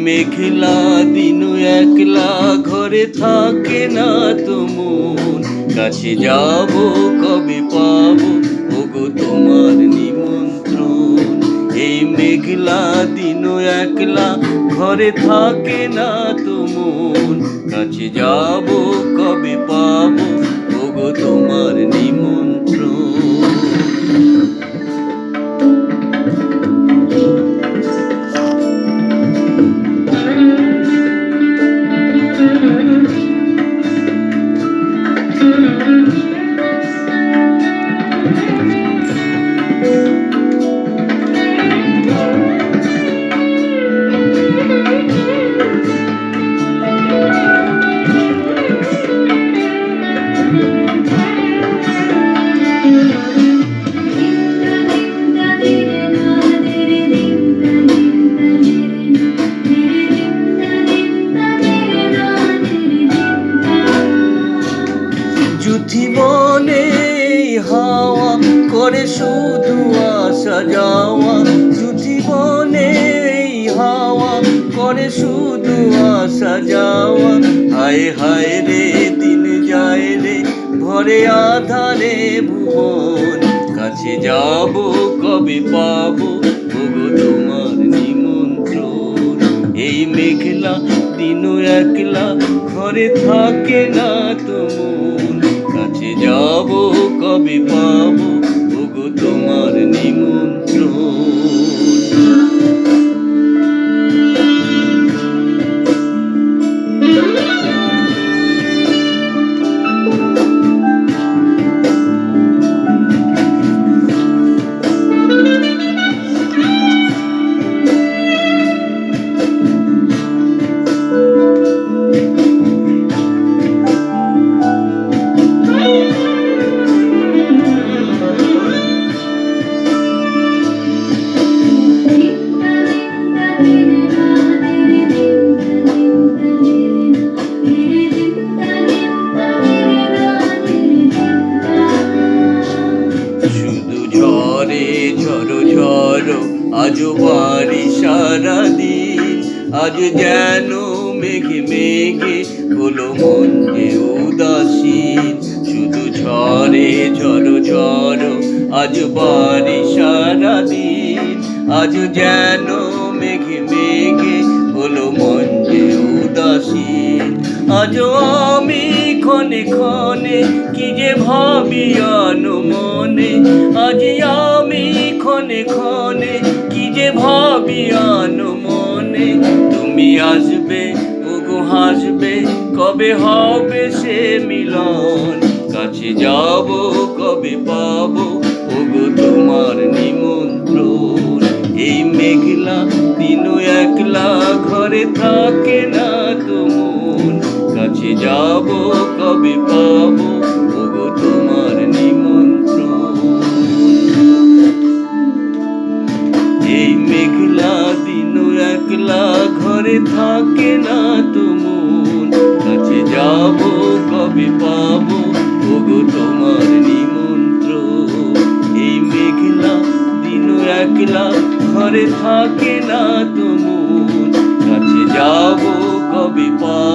মেঘলা দিন একলা ঘরে থাকে না তো মন, কাছে যাব কবে পাবো ওগো তোমার নিমন্ত্রণ। এই মেঘলা দিন একলা ঘরে থাকে না তো মন, কাছে যাব কবে পাবো ওগো তোমার নিমন্ত্রণ। জীবনে হাওয়া করে শুধু আসা যাওয়া, জীবনে হাওয়া করে শুধু আসা যাওয়া। হায় হায় রে দিন যায় রে ভরে আধারে ভুবন, কাছে যাব কবে পাবো ওগো তোমার নিমন্ত্রণ। এই মেঘলা দিন একলা ঘরে থাকে না তো মন, কাছে যাব কবে পাবো ওগো তোমার নিমন্ত্রণ। ঝড়ো ঝড়ো আজও বাড়ি সারাদিন, আজ যেন মেঘে মেঘে হলো মন যে উদাসীন। শুধু ঝড়ে ঝড়ো ঝড়ো আজ বাড়ি সারাদিন, আজ যেন মেঘে মেঘে হলো মন যে উদাসীন। আজ আমি ক্ষণে ক্ষণে কি যে ভাবি মনে, আজ আমি ক্ষণে ক্ষণে কি যে ভাবি মনে। তুমি আসবে ওগো হাসবে কবে হবে সে মিলন, কাছে যাব কবে পাবো ওগো তোমার নিমন্ত্রণ। এই মেঘলা দিন একলা ঘরে থাকে না তো মন, কাছে যাব কবে পাবো ওগো তোমার নিমন্ত্রণ। এই মেঘলা দিন একলা ঘরে থাকে না তো মন, কাছে যাব কবে পাবো ওগো তোমার নিমন্ত্রণ। এই মেঘলা দিন একলা ঘরে থাকে না তো মন, কাছে যাব কবে পাবো